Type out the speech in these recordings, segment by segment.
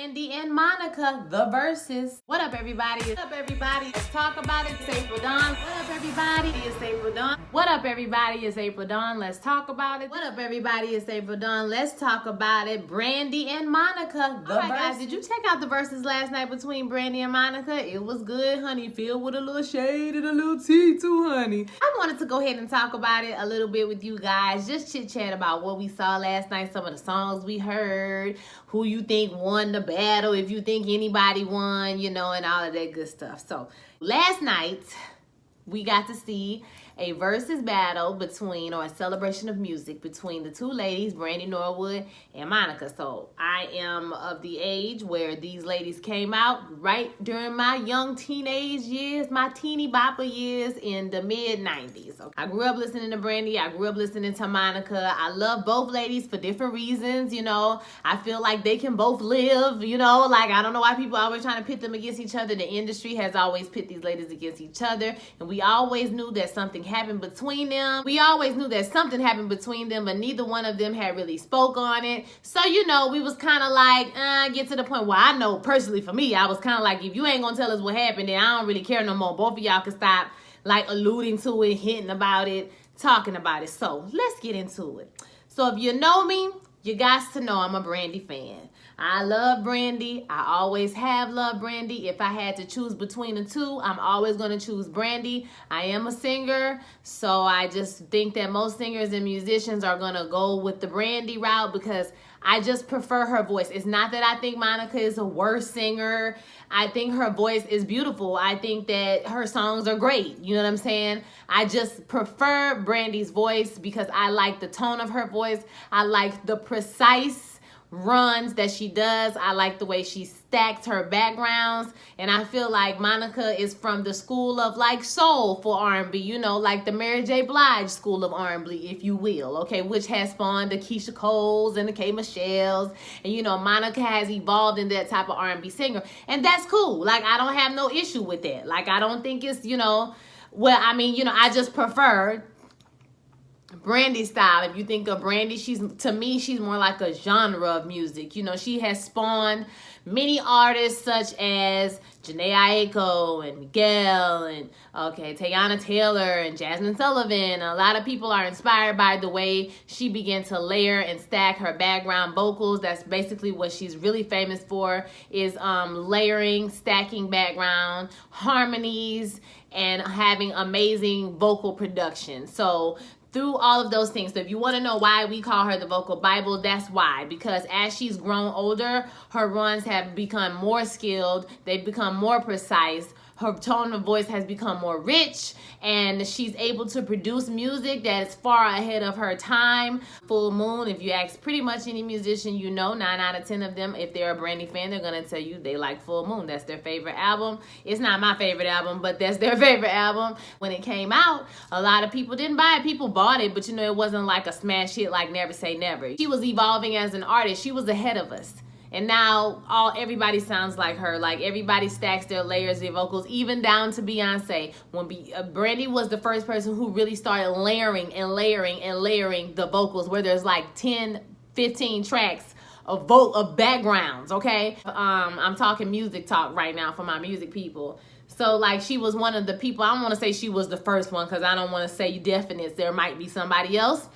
Brandy and Monica, the verses. What up, everybody? What up, everybody? Let's talk about it. It's April Dawn. What up, everybody? It's April Dawn. What up, everybody? It's April Dawn. Let's talk about it. What up, everybody? It's April Dawn. Let's talk about it. Brandy and Monica, the verses. Guys, did you check out the verses last night between Brandy and Monica? It was good, honey. Filled with a little shade and a little tea too, honey. I wanted to go ahead and talk about it a little bit with you guys. Just chit chat about what we saw last night, some of the songs we heard, who you think won the battle, if you think anybody won, you know, and all of that good stuff. So last night we got to see a versus battle between, or a celebration of music between the two ladies, Brandy Norwood and Monica. So I am of the age where these ladies came out right during my young teenage years, my teeny bopper years in the mid 90s. Okay? I grew up listening to Brandy. I grew up listening to Monica. I love both ladies for different reasons, you know. I feel like they can both live, you know, like I don't know why people are always trying to pit them against each other. The industry has always pit these ladies against each other, and we always knew that something happened between them. We always knew that something happened between them, but neither one of them had really spoke on it. So, you know, we was kind of like, get to the point where I know personally for me, I was kind of like, if you ain't gonna tell us what happened, then I don't really care no more. Both of y'all can stop like alluding to it, hinting about it, talking about it. So let's get into it. So if you know me, you guys to know I'm a Brandy fan. I love Brandy. I always have loved Brandy. If I had to choose between the two, I'm always going to choose Brandy. I am a singer, so I just think that most singers and musicians are going to go with the Brandy route because I just prefer her voice. It's not that I think Monica is a worse singer. I think her voice is beautiful. I think that her songs are great. You know what I'm saying? I just prefer Brandy's voice because I like the tone of her voice. I like the precise runs that she does. I like the way she stacked her backgrounds, and I feel like Monica is from the school of like soulful R&B, you know, like the Mary J. Blige school of R&B, if you will, okay, which has spawned the Keisha Coles and the K. Michelle's, and you know, Monica has evolved in that type of R&B singer, and that's cool. Like, I don't have no issue with that. Like, I don't think it's, you know, well, I mean, you know, I just prefer Brandy style. If you think of Brandy, to me, she's more like a genre of music. You know, she has spawned many artists such as Jhené Aiko and Miguel and Teyana Taylor and Jasmine Sullivan. A lot of people are inspired by the way she began to layer and stack her background vocals. That's basically what she's really famous for, is layering, stacking background harmonies, and having amazing vocal production. So through all of those things. So if you want to know why we call her the vocal Bible, that's why. Because as she's grown older, her runs have become more skilled. They've become more precise. Her tone of voice has become more rich, and she's able to produce music that is far ahead of her time. Full Moon, if you ask pretty much any musician you know, 9 out of 10 of them, if they're a Brandy fan, they're going to tell you they like Full Moon. That's their favorite album. It's not my favorite album, but that's their favorite album. When it came out, a lot of people didn't buy it. People bought it, but you know, it wasn't like a smash hit like Never Say Never. She was evolving as an artist. She was ahead of us. And now everybody sounds like her. Like, everybody stacks their layers, their vocals, even down to Beyonce. When Brandy was the first person who really started layering and layering and layering the vocals, where there's like 10, 15 tracks of backgrounds, okay? I'm talking music talk right now for my music people. So, like, she was one of the people. I don't want to say she was the first one because I don't want to say definite. There might be somebody else.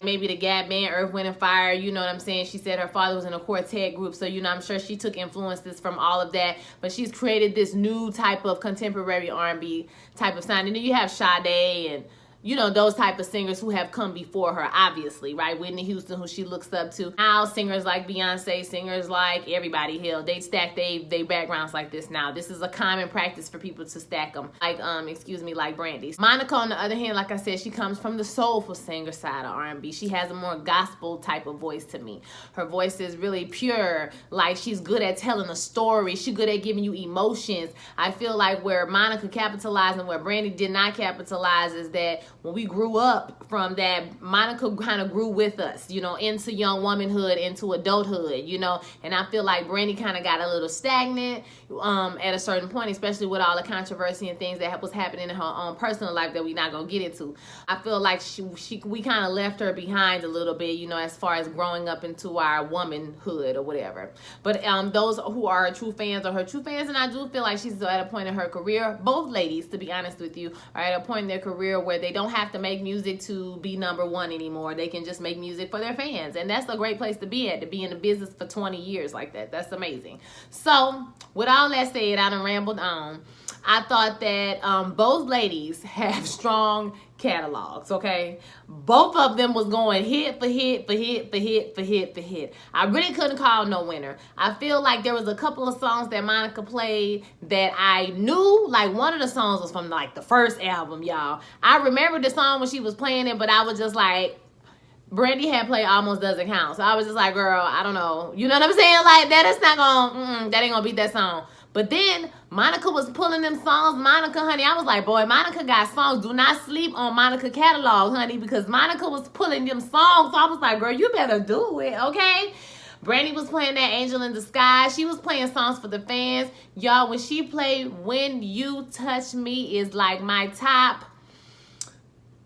Maybe the Gap Band, Earth, Wind, and Fire, you know what I'm saying? She said her father was in a quartet group, so, you know, I'm sure she took influences from all of that. But she's created this new type of contemporary R&B type of sound. And then you have Sade and, you know, those type of singers who have come before her, obviously, right? Whitney Houston, who she looks up to. Now, singers like Beyonce, singers like everybody, hell, they stack they backgrounds like this now. This is a common practice for people to stack them, like, like Brandy. Monica, on the other hand, like I said, she comes from the soulful singer side of R&B. She has a more gospel type of voice to me. Her voice is really pure. Like, she's good at telling a story. She's good at giving you emotions. I feel like where Monica capitalized and where Brandy did not capitalize is that when we grew up from that, Monica kind of grew with us, you know, into young womanhood, into adulthood, you know. And I feel like Brandy kind of got a little stagnant at a certain point, especially with all the controversy and things that was happening in her own personal life that we're not gonna get into. I feel like we kind of left her behind a little bit, you know, as far as growing up into our womanhood or whatever. But those who are true fans are her true fans, and I do feel like she's at a point in her career, both ladies, to be honest with you, are at a point in their career where they don't have to make music to be number one anymore. They can just make music for their fans, and that's a great place to be at, to be in the business for 20 years like that. That's amazing. So with all that said, I done rambled on. I thought that both ladies have strong catalogs, okay? Both of them was going hit for hit for hit for hit for hit for hit. I really couldn't call no winner. I feel like there was a couple of songs that Monica played that I knew, like one of the songs was from like the first album, y'all. I remember the song when she was playing it, but I was just like, Brandy had played Almost Doesn't Count. So I was just like, girl, I don't know. You know what I'm saying? Like, that ain't gonna beat that song. But then Monica was pulling them songs. Monica, honey, I was like, boy, Monica got songs. Do not sleep on Monica catalog, honey, because Monica was pulling them songs. So I was like, girl, you better do it, okay? Brandy was playing that Angel in the Sky. She was playing songs for the fans. Y'all, when she played When You Touch Me is like my top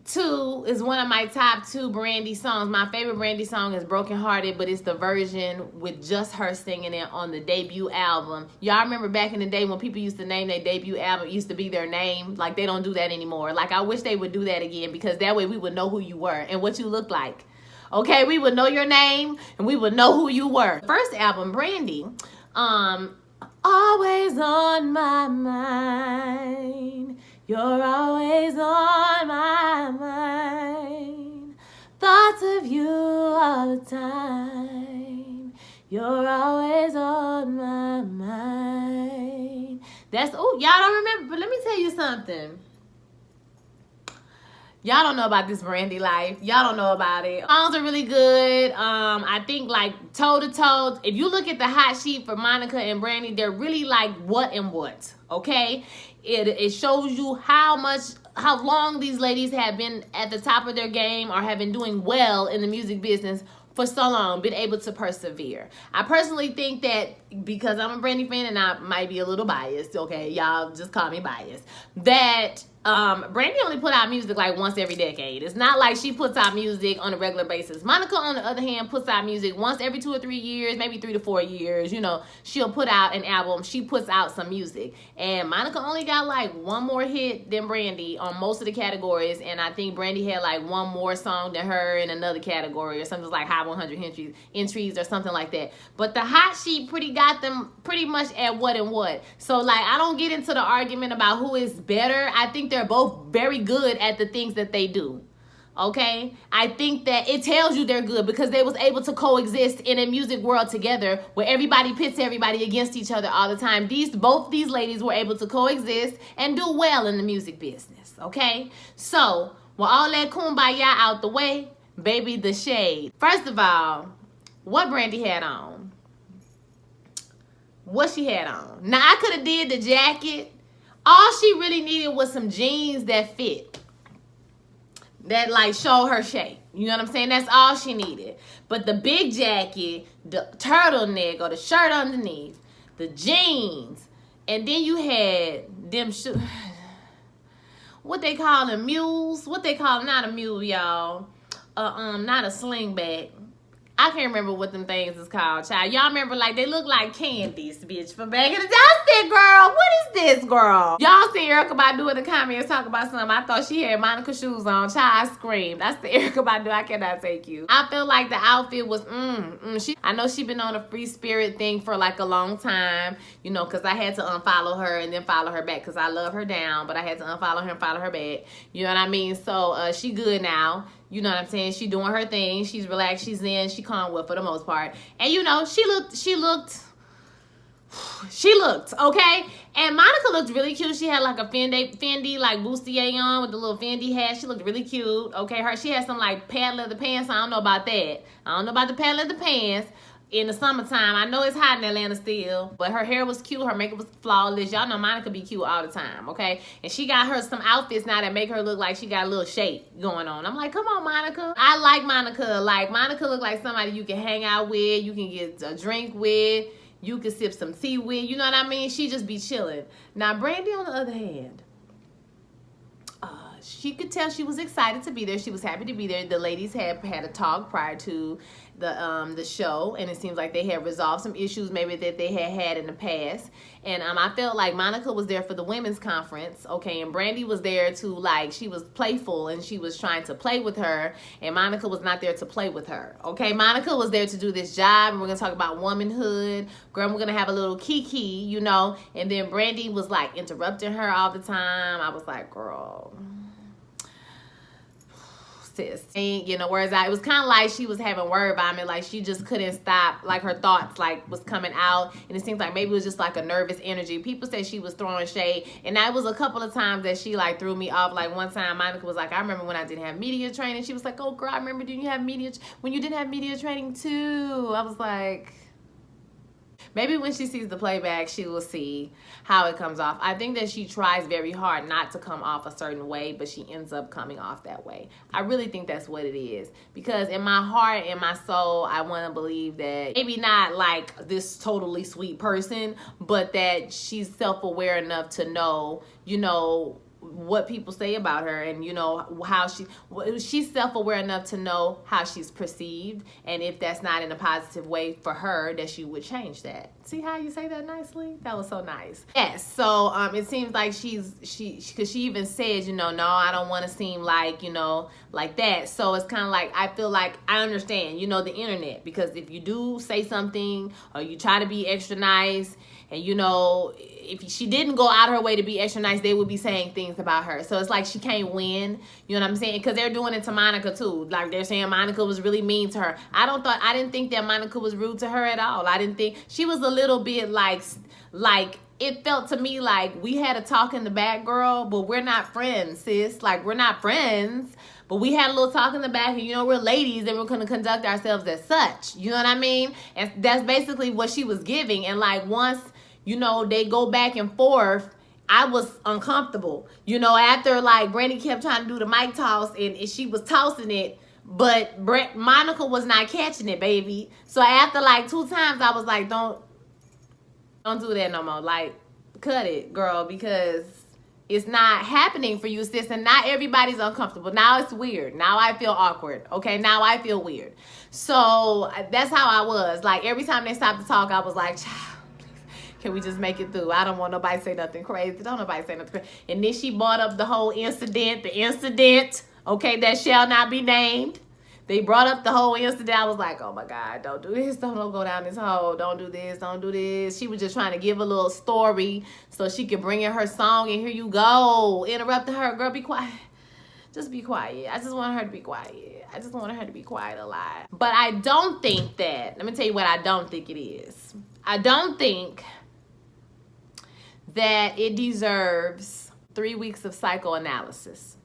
two, is one of my top two Brandy songs. My favorite Brandy song is Broken Hearted, but it's the version with just her singing it on the debut album. Y'all remember back in the day when people used to name their debut album, it used to be their name? Like, they don't do that anymore. Like, I wish they would do that again, because that way we would know who you were and what you looked like. Okay, we would know your name and we would know who you were. First album, Brandy, always on my mind. You're always on my mind. Thoughts of you all the time. You're always on my mind. That's, oh, y'all don't remember, but let me tell you something. Y'all don't know about this Brandy life. Y'all don't know about it. Songs are really good. I think like toe to toe, if you look at the hot sheet for Monica and Brandy, they're really like what and what, okay? It shows you how long these ladies have been at the top of their game or have been doing well in the music business for so long, been able to persevere. I personally think that, because I'm a Brandy fan and I might be a little biased, okay? Y'all just call me biased, that Brandy only put out music like once every decade. It's not like she puts out music on a regular basis. Monica, on the other hand, puts out music once every 2 or 3 years, maybe 3 to 4 years. You know, she'll put out an album. She puts out some music. And Monica only got like one more hit than Brandy on most of the categories. And I think Brandy had like one more song than her in another category, or something like Hot 100 entries or something like that. But the hot sheet got them pretty much at what and what. So like, I don't get into the argument about who is better. I think they're both very good at the things that they do, okay? I think that it tells you they're good because they was able to coexist in a music world together where everybody pits everybody against each other all the time. Both these ladies were able to coexist and do well in the music business, okay? So, with all that kumbaya out the way, baby, the shade. First of all, what Brandy had on? What she had on? Now, I could have did the jacket. All she really needed was some jeans that fit, that like show her shape. You know what I'm saying? That's all she needed. But the big jacket, the turtleneck or the shirt underneath, the jeans, and then you had them what they call them, mules? What they call, not a mule, y'all. Not a slingback. I can't remember what them things is called, child. Y'all remember, like, they look like candies, bitch, from back in the day. I said, girl, what is this, girl? Y'all see Erykah Badu in the comments talk about something. I thought she had Monica shoes on. Child, I screamed. That's the Erykah Badu. I cannot take you. I feel like the outfit was, I know she been on a free spirit thing for, like, a long time, you know, because I had to unfollow her and then follow her back because I love her down, but I had to unfollow her and follow her back. You know what I mean? So, she good now. You know what I'm saying? She doing her thing. She's relaxed. She's in. She calm with for the most part. And, you know, she looked, okay? And Monica looked really cute. She had like a Fendi like bustier on with the little Fendi hat. She looked really cute, okay? She had some like patent leather pants. I don't know about that. I don't know about the patent leather pants. in the summertime. I know it's hot in Atlanta still, but her hair was cute. Her makeup was flawless. Y'all know Monica be cute all the time, okay? And she got her some outfits now that make her look like she got a little shape going on. I'm like, come on, Monica. I like Monica. Like, Monica look like somebody you can hang out with, you can get a drink with, you can sip some tea with. You know what I mean? She just be chilling. Now, Brandy, on the other hand, she could tell she was excited to be there. She was happy to be there. The ladies had a talk prior to the show, and it seems like they had resolved some issues maybe that they had in the past. And I felt like Monica was there for the women's conference, okay, and Brandy was there to, like, she was playful and she was trying to play with her, and Monica was not there to play with her, okay? Monica was there to do this job, and we're gonna talk about womanhood. Girl, we're gonna have a little kiki, you know, and then Brandy was like interrupting her all the time. I was like, girl, sis, you know, whereas it was kind of like she was having word vomit, like she just couldn't stop, like her thoughts like was coming out, and it seems like maybe it was just like a nervous energy. People said she was throwing shade, and that was a couple of times that she like threw me off. Like one time Monica was like, I remember when I didn't have media training. She was like, oh girl, I remember when you didn't have media training too. I was like, maybe when she sees the playback, she will see how it comes off. I think that she tries very hard not to come off a certain way, but she ends up coming off that way. I really think that's what it is. Because in my heart, in my soul, I want to believe that maybe not like this totally sweet person, but that she's self-aware enough to know, you know, what people say about her, and you know how she's self-aware enough to know how she's perceived, and if that's not in a positive way for her, that she would change that. See how you say that nicely? That was so nice. Yes, so it seems like because she even said, you know, no, I don't want to seem like, you know, like that. So it's kind of like, I feel like I understand, you know, the internet, because if you do say something or you try to be extra nice, and you know, if she didn't go out her way to be extra nice, they would be saying things about her. So it's like she can't win. You know what I'm saying? Because they're doing it to Monica too. Like they're saying Monica was really mean to her. I didn't think that Monica was rude to her at all. I didn't think she was a little bit like it felt to me like we had a talk in the back, girl, but we're not friends, sis. Like we're not friends. But we had a little talk in the back, and you know, we're ladies and we're going to conduct ourselves as such. You know what I mean? And that's basically what she was giving. And like once, you know, they go back and forth, I was uncomfortable. You know, after like Brandy kept trying to do the mic toss and she was tossing it, but Monica was not catching it, baby. So after like 2 times, I was like, don't do that no more. Like, cut it, girl, because it's not happening for you, sis, and not everybody's uncomfortable. Now it's weird. Now I feel awkward, okay? Now I feel weird. So that's how I was. Like, every time they stopped to talk, I was like, child, can we just make it through? I don't want nobody to say nothing crazy. Don't nobody say nothing crazy. And then she brought up the whole incident, okay, that shall not be named. They brought up the whole incident. I was like, oh my God, don't do this. Don't go down this hole. Don't do this. Don't do this. She was just trying to give a little story so she could bring in her song, and here you go. Interrupting her. Girl, be quiet. Just be quiet. I just want her to be quiet. I just wanted her to be quiet a lot. But I don't think that, let me tell you what I don't think it is. I don't think that it deserves 3 weeks of psychoanalysis.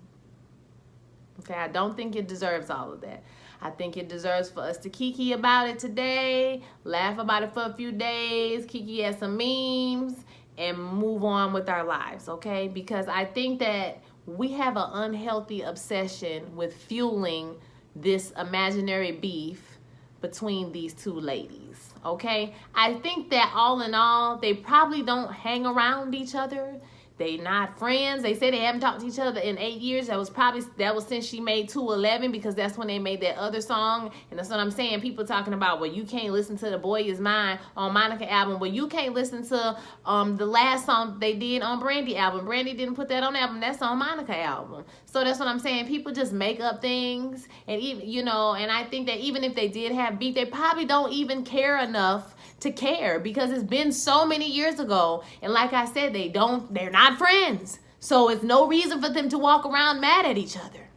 Okay, I don't think it deserves all of that. I think it deserves for us to kiki about it today, laugh about it for a few days, kiki at some memes, and move on with our lives, okay? Because I think that we have an unhealthy obsession with fueling this imaginary beef between these 2 ladies, okay? I think that all in all, they probably don't hang around each other. They not friends. They say they haven't talked to each other in 8 years. That was since she made 211, because that's when they made that other song. And that's what I'm saying. People talking about, well, you can't listen to The Boy Is Mine on Monica album. Well, you can't listen to the last song they did on Brandy album. Brandy didn't put that on the album. That's on Monica album. So that's what I'm saying. People just make up things. And even, you know, and I think that even if they did have beef, they probably don't even care enough to care, because it's been so many years ago. And like I said, they're not friends. So it's no reason for them to walk around mad at each other.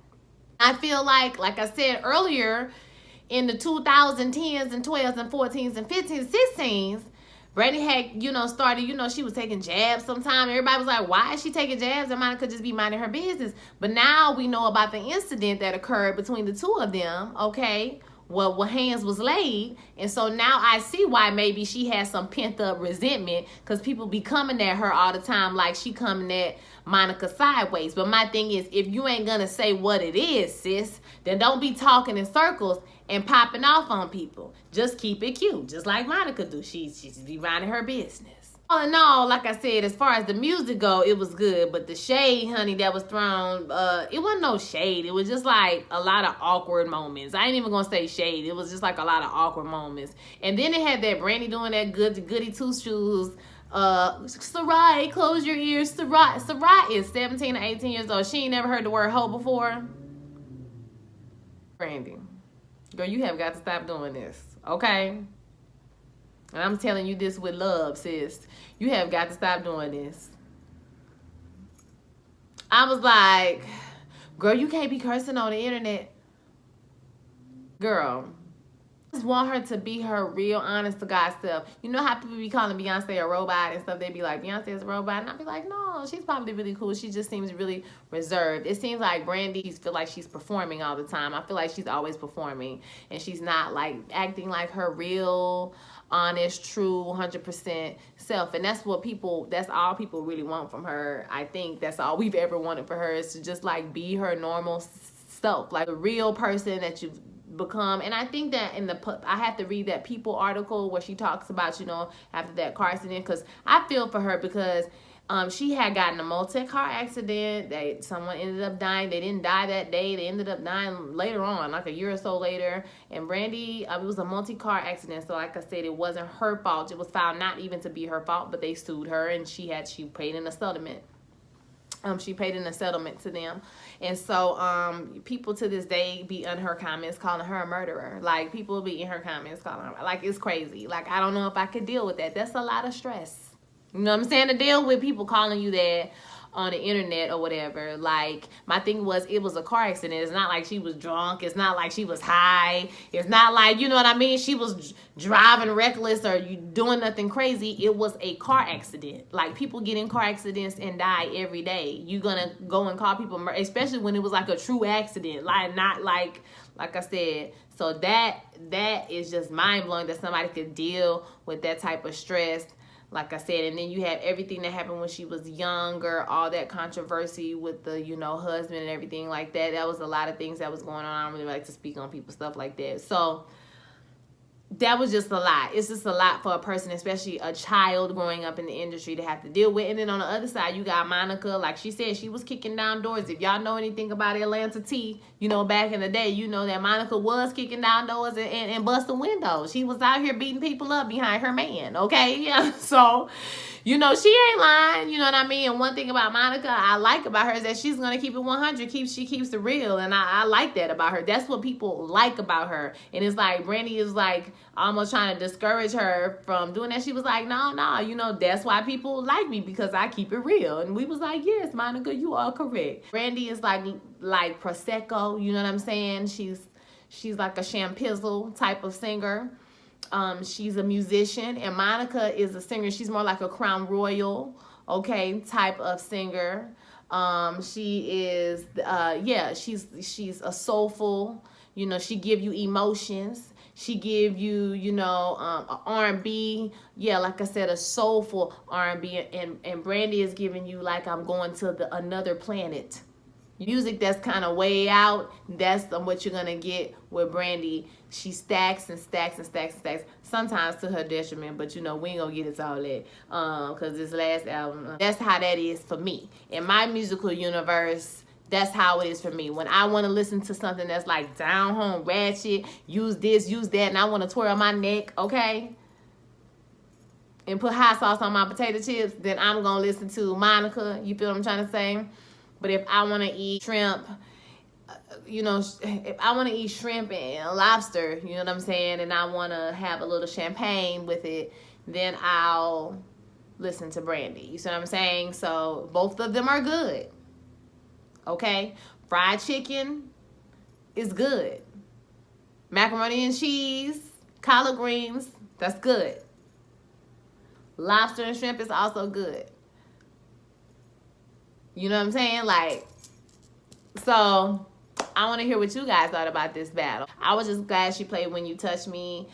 I feel like I said earlier, in the 2010s and 12s and 14s and 15s, 16s, Brandy had, you know, started, you know, she was taking jabs sometime. Everybody was like, why is she taking jabs? And Monica could just be minding her business. But now we know about the incident that occurred between the 2 of them, okay, well, hands was laid. And so now I see why maybe she has some pent up resentment, because people be coming at her all the time like she coming at Monica sideways. But my thing is, if you ain't gonna say what it is, sis, then don't be talking in circles and popping off on people. Just keep it cute, just like Monica do. She's be minding her business. All in all, like I said, as far as the music go, it was good. But the shade, honey, that was thrown, it wasn't no shade. It was just like a lot of awkward moments. I ain't even gonna say shade. It was just like a lot of awkward moments. And then it had that Brandy doing that goody two shoes. Sarai, close your ears. Sarai is 17 or 18 years old. She ain't never heard the word hoe before. Brandy, girl, you have got to stop doing this, okay? And I'm telling you this with love, sis. You have got to stop doing this. I was like, girl, you can't be cursing on the internet. Girl, I just want her to be her real, honest to God self. You know how people be calling Beyonce a robot and stuff? They be like, Beyonce is a robot. And I be like, no, she's probably really cool. She just seems really reserved. It seems like Brandy feel like she's performing all the time. I feel like she's always performing. And she's not like acting like her real, honest, true, 100% self. And that's what that's all people really want from her. I think that's all we've ever wanted for her, is to just like be her normal self, like a real person that you've become. And I think that I have to read that People article where she talks about, you know, after that car accident, because I feel for her, because she had gotten a multi-car accident. Someone ended up dying. They didn't die that day. They ended up dying later on, like a year or so later. And Brandy, it was a multi-car accident. So like I said, it wasn't her fault. It was found not even to be her fault, but they sued her, and she paid in a settlement. She paid in a settlement to them. And so people to this day be in her comments calling her a murderer. Like, people be in her comments calling her, like, it's crazy. Like, I don't know if I could deal with that. That's a lot of stress. You know what I'm saying? To deal with people calling you that on the internet or whatever. Like, my thing was, it was a car accident. It's not like she was drunk. It's not like she was high. It's not like, you know what I mean, she was driving reckless or you doing nothing crazy. It was a car accident. Like, people get in car accidents and die every day. You gonna go and call people, especially when it was like a true accident, like not like I said. So that is just mind-blowing that somebody could deal with that type of stress, like I said. And then you have everything that happened when she was younger, all that controversy with the, you know, husband and everything like that. That was a lot of things that was going on. I don't really like to speak on people's stuff like that. So that was just a lot. It's just a lot for a person, especially a child growing up in the industry, to have to deal with. And then on the other side, you got Monica. Like she said, she was kicking down doors. If y'all know anything about Atlanta T, you know, back in the day, you know that Monica was kicking down doors and busting windows. She was out here beating people up behind her man, okay? Yeah, so, you know, she ain't lying, you know what I mean? And one thing about Monica I like about her is that she's going to keep it 100. She keeps it real, and I like that about her. That's what people like about her. And it's like, Brandy is like almost trying to discourage her from doing that. She was like, no, you know, that's why people like me, because I keep it real. And we was like, yes, Monica, you are correct. Brandy is like Prosecco, you know what I'm saying? She's like a Champizzle type of singer. She's a musician, and Monica is a singer. She's more like a Crown Royal, okay, type of singer. She is, she's a soulful, you know, she give you emotions. She give you, you know, R&B. Yeah, like I said, a soulful R&B. And Brandy is giving you like, I'm going to another planet. Music that's kind of way out. That's what you're going to get with Brandy. She stacks and stacks and stacks and stacks. Sometimes to her detriment, but you know, we ain't going to get into all that. Because this last album, that's how that is for me. In my musical universe, that's how it is for me. When I want to listen to something that's like down home, ratchet, use this, use that, and I want to twirl my neck, okay, and put hot sauce on my potato chips, then I'm going to listen to Monica. You feel what I'm trying to say? But if I want to eat shrimp, you know, if I want to eat shrimp and lobster, you know what I'm saying, and I want to have a little champagne with it, then I'll listen to Brandy. You see what I'm saying? So both of them are good. Okay, fried chicken is good. Macaroni and cheese, collard greens, that's good. Lobster and shrimp is also good. You know what I'm saying? Like, so I want to hear what you guys thought about this battle. I was just glad she played When You Touch Me.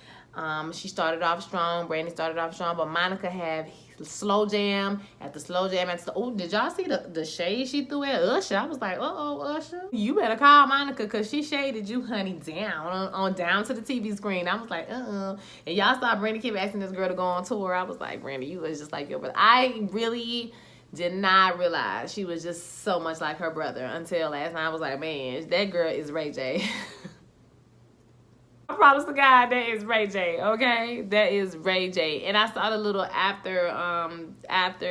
She started off strong. Brandy started off strong, but Monica had slow jam after slow jam after. Oh, did y'all see the shade she threw at Usher? I was like, uh-oh, Usher, you better call Monica, because she shaded you, honey, down on down to the TV screen. I was like, and y'all saw Brandy keep asking this girl to go on tour. I was like, Brandy, you was just like your brother. I really did not realize she was just so much like her brother until last night. I was like, man, that girl is Ray J. I promise to God, that is Ray J, okay? That is Ray J. And I saw the little after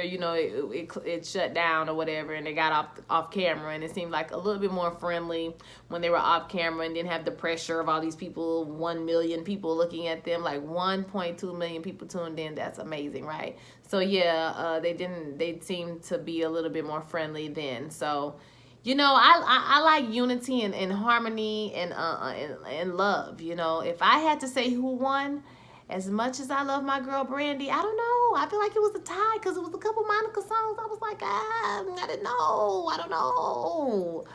you know, it shut down or whatever, and they got off camera, and it seemed like a little bit more friendly when they were off camera and didn't have the pressure of all these people, 1 million people looking at them, like 1.2 million people tuned in. That's amazing, right? So yeah, they seemed to be a little bit more friendly then. So, you know, I like unity and harmony and love. You know, if I had to say who won, as much as I love my girl Brandy, I don't know. I feel like it was a tie because it was a couple Monica songs. I was like, I didn't know. I don't know.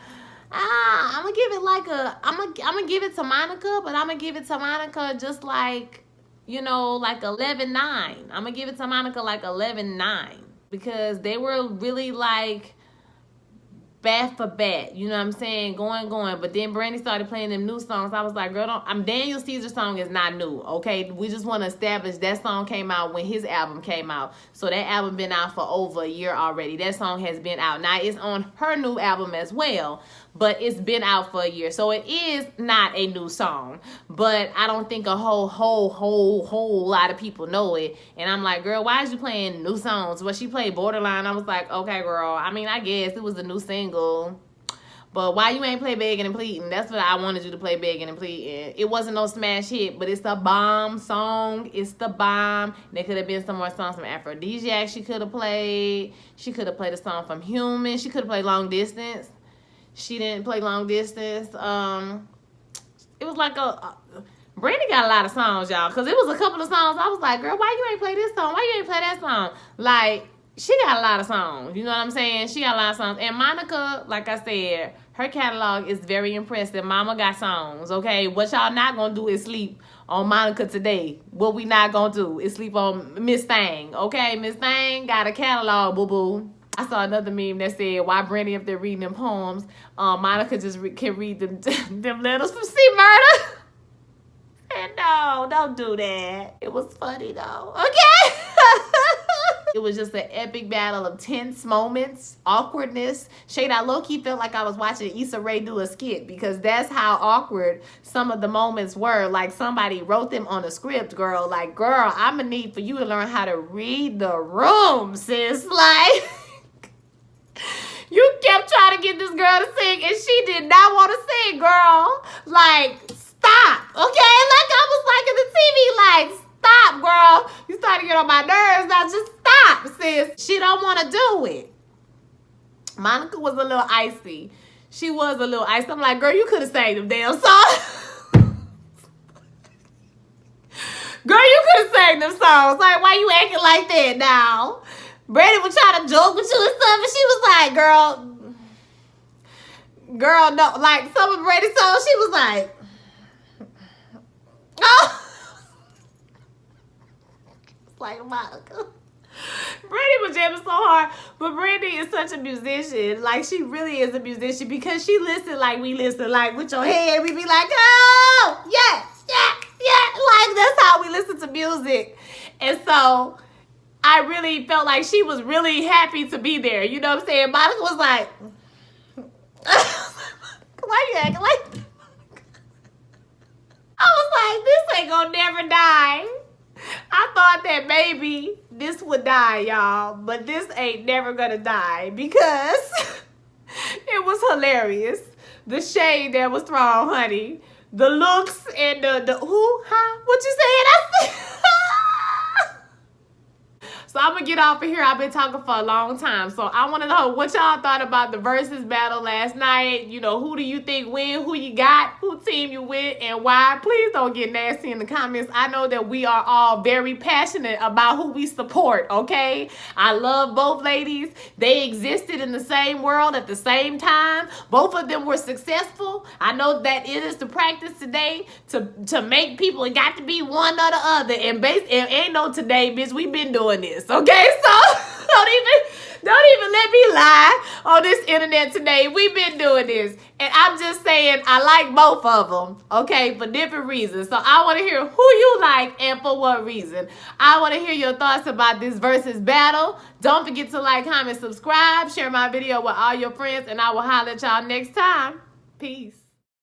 I'm gonna give it like I'm gonna give it to Monica, but I'm gonna give it to Monica just like, you know, like 11-9. I'm gonna give it to Monica like 11-9 because they were really like bat for bat, you know what I'm saying, going, but then Brandy started playing them new songs. I was like, girl, Daniel Caesar's song is not new, okay? We just want to establish that song came out when his album came out, so that album been out for over a year already. That song has been out. Now, it's on her new album as well, but it's been out for a year, so it is not a new song, but I don't think a whole lot of people know it, and I'm like, girl, why is you playing new songs? Well, she played Borderline. I was like, okay, girl, I mean, I guess it was a new single, but why you ain't play Begging and Pleading? That's what I wanted you to play, Begging and Pleading. It wasn't no smash hit, but it's the bomb song. It's the bomb. There could have been some more songs from Aphrodisiac she could have played. She could have played a song from Human. She could have played Long Distance. She didn't play Long Distance. It was like Brandy got a lot of songs, y'all, because it was a couple of songs. I was like, girl, why you ain't play this song? Why you ain't play that song? Like, she got a lot of songs. You know what I'm saying? She got a lot of songs. And Monica, like I said, her catalog is very impressive. Mama got songs, okay? What y'all not going to do is sleep on Monica today. What we not going to do is sleep on Miss Thang, okay? Miss Thang got a catalog, boo-boo. I saw another meme that said, why Brandy up there reading them poems, Monica just can read them letters from C Murder. And no, don't do that. It was funny, though, okay? It was just an epic battle of tense moments, awkwardness. Shade, I low-key felt like I was watching Issa Rae do a skit because that's how awkward some of the moments were. Like somebody wrote them on a script, girl. Like, girl, I'm gonna need for you to learn how to read the room, sis. Like, you kept trying to get this girl to sing and she did not want to sing, girl. Like, stop, okay? Like I was like in the TV, like, stop, girl. You started to get on my nerves. Now just stop, sis. She don't want to do it. Monica was a little icy. She was a little icy. I'm like, girl, you could have sang them damn songs. Girl, you could have sang them songs. Like, why you acting like that now? Brandy was trying to joke with you and stuff, and she was like, girl, no. Like, some of Brandy's songs, she was like, oh. Like Monica. Brandy was jamming so hard, but Brandy is such a musician. Like, she really is a musician because she listens like we listen, like with your head. We be like, oh, yeah. Like, that's how we listen to music. And so I really felt like she was really happy to be there. You know what I'm saying? Monica was like, why you acting like that? I was like, this ain't gonna never die. I thought that maybe this would die, y'all, but this ain't never gonna die because it was hilarious. The shade that was thrown, honey. The looks and the who, huh? What you saying? So I'm gonna get off of here. I've been talking for a long time. So I want to know what y'all thought about the versus battle last night. You know, who do you think win? Who you got? Who team you with? And why? Please don't get nasty in the comments. I know that we are all very passionate about who we support, okay? I love both ladies. They existed in the same world at the same time. Both of them were successful. I know that it is the practice today to make people, it got to be one or the other. And ain't no today, bitch. We've been doing this. Okay, so don't even let me lie on this internet today. We've been doing this. And I'm just saying I like both of them, okay, for different reasons. So I want to hear who you like and for what reason. I want to hear your thoughts about this versus battle. Don't forget to like, comment, subscribe, share my video with all your friends, and I will holler at y'all next time. Peace.